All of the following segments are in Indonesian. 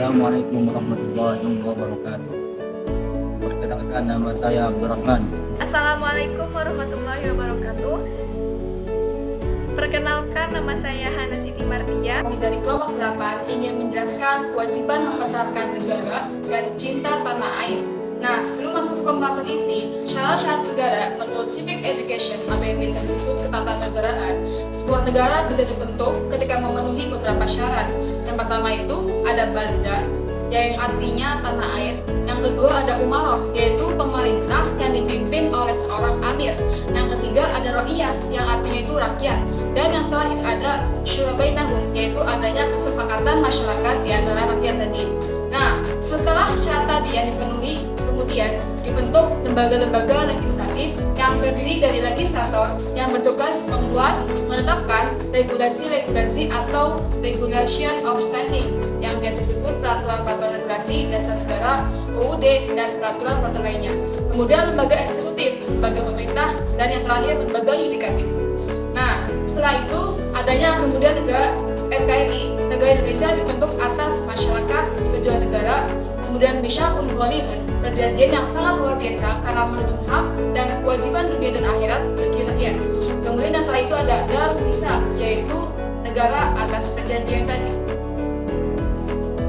Assalamualaikum warahmatullahi wabarakatuh. Perkenalkan, nama saya Abdurrahman. Assalamualaikum warahmatullahi wabarakatuh. Perkenalkan, nama saya Hana Siti Mardia. Kami dari kelompok 8 ingin menjelaskan kewajiban mempertahankan negara dan cinta tanah air. Nah, sebelum masuk ke pembahasan inti, syarat-syarat negara menurut Civic Education atau yang biasa disebut ketatanegaraan, sebuah negara bisa dibentuk ketika memenuhi beberapa syarat. Yang pertama itu ada balda, yang artinya tanah air. Yang kedua ada umaroh, yaitu pemerintah yang dipimpin oleh seorang amir. Yang ketiga ada ro'iyah, yang artinya itu rakyat. Dan yang terakhir ada syura bainahum, yaitu adanya kesepakatan masyarakat di antara rakyat tadi. Nah, setelah syarat tadi yang dipenuhi, kemudian dibentuk lembaga-lembaga legislatif yang terdiri dari legislator yang bertugas membuat, menetapkan regulasi-regulasi atau regulation of standing yang biasa disebut peraturan-peraturan regulasi dasar negara, UUD, dan peraturan-peraturan lainnya. Kemudian lembaga eksekutif, lembaga pemerintah, dan yang terakhir lembaga yudikatif. Nah, setelah itu adanya kemudian negara NKRI. Negara Indonesia dibentuk atas masyarakat tujuan negara. Kemudian Misyakun Ghalidun, perjanjian yang sangat luar biasa karena menuntut hak dan kewajiban dunia dan akhirat bagi rakyat. Kemudian yang terakhir itu ada Darul Misal, yaitu negara atas perjanjian tadi.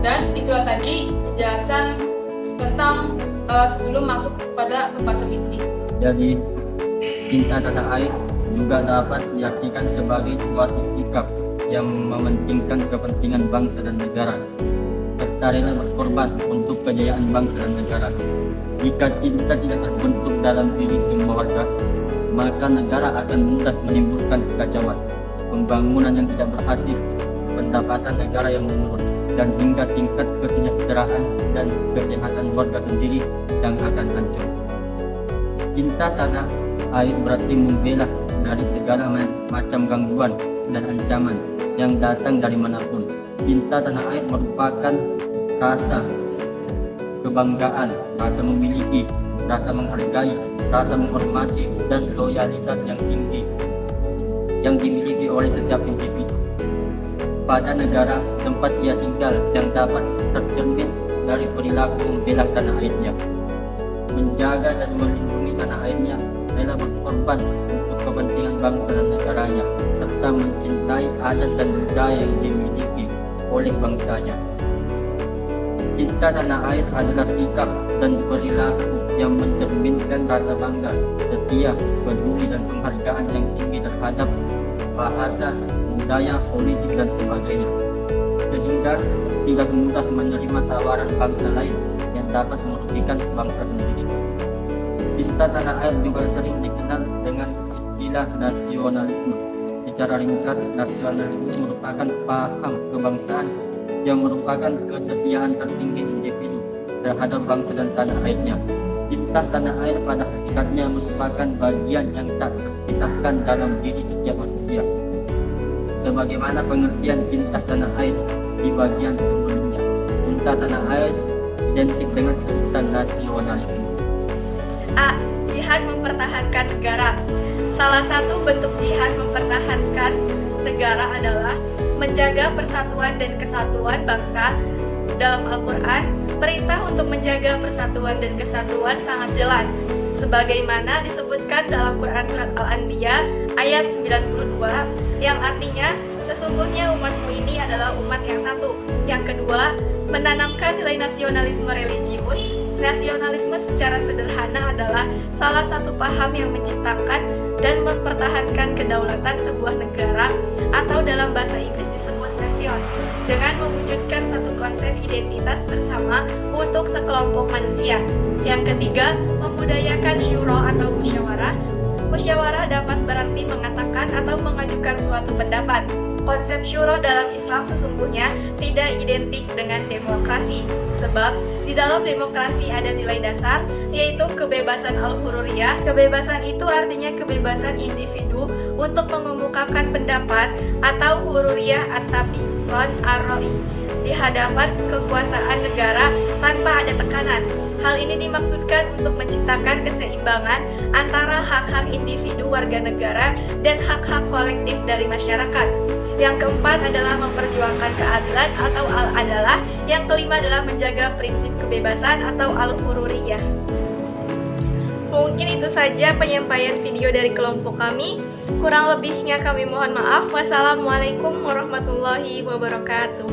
Dan itulah tadi penjelasan tentang sebelum masuk pada pembahasan inti. Jadi, cinta tanah air juga dapat diartikan sebagai suatu sikap yang mementingkan kepentingan bangsa dan negara, serta rela berkorban untuk kejayaan bangsa dan negara. Jika cinta tidak terbentuk dalam diri semua warga, maka negara akan mudah menimbulkan kekacauan, pembangunan yang tidak berhasil, pendapatan negara yang menurun, dan hingga tingkat kesejahteraan dan kesehatan warga sendiri yang akan hancur. Cinta tanah air berarti membela dari segala macam gangguan dan ancaman yang datang dari manapun. Cinta tanah air merupakan rasa kebanggaan, rasa memiliki, rasa menghargai, rasa menghormati, dan loyalitas yang tinggi yang dimiliki oleh setiap individu pada negara tempat ia tinggal, yang dapat tercermin dari perilaku membela tanah airnya, menjaga dan melindungi tanah airnya, rela berkorban untuk kepentingan bangsa dan negaranya, serta mencintai adat dan budaya yang dimiliki oleh bangsanya. Cinta tanah air adalah sikap dan perilaku yang mencerminkan rasa bangga, setia, peduli, dan penghargaan yang tinggi terhadap bahasa, budaya, politik, dan sebagainya, sehingga tidak mudah menerima tawaran bangsa lain yang dapat merugikan bangsa sendiri. Cinta tanah air juga sering dikenal dengan istilah nasionalisme. Secara ringkas, nasionalisme merupakan paham kebangsaan yang merupakan kesetiaan tertinggi individu terhadap bangsa dan tanah airnya. Cinta tanah air pada hakikatnya merupakan bagian yang tak terpisahkan dalam diri setiap manusia, sebagaimana pengertian cinta tanah air di bagian sebelumnya. Cinta tanah air identik dengan sebutan nasionalisme. A. Jihad mempertahankan negara. Salah satu bentuk jihad mempertahankan negara adalah menjaga persatuan dan kesatuan bangsa. Dalam Al-Quran, perintah untuk menjaga persatuan dan kesatuan sangat jelas, sebagaimana disebutkan dalam Quran Surat Al-Anbiya ayat 92, yang artinya sesungguhnya umatmu ini adalah umat yang satu. Yang kedua, menanamkan nilai nasionalisme religius. Nasionalisme secara sederhana adalah salah satu paham yang menciptakan dan mempertahankan kedaulatan sebuah negara, atau dalam bahasa Inggris disebut nation, dengan mewujudkan satu konsep identitas bersama untuk sekelompok manusia. Yang ketiga, membudayakan syura atau musyawarah. Musyawarah dapat berarti mengatakan atau mengajukan suatu pendapat. Konsep syura dalam Islam sesungguhnya tidak identik dengan demokrasi, sebab di dalam demokrasi ada nilai dasar, yaitu kebebasan al-hurriyah. Kebebasan itu artinya kebebasan individu untuk mengemukakan pendapat, atau hurriyah at-tabi'an ar-ra'i, di hadapan kekuasaan negara tanpa ada tekanan. Hal ini dimaksudkan untuk menciptakan keseimbangan antara hak-hak individu warga negara dan hak-hak kolektif dari masyarakat. Yang keempat adalah memperjuangkan keadilan atau al-adalah. Yang kelima adalah menjaga prinsip kebebasan atau al-hururiyah. Mungkin itu saja penyampaian video dari kelompok kami. Kurang lebihnya kami mohon maaf. Wassalamualaikum warahmatullahi wabarakatuh.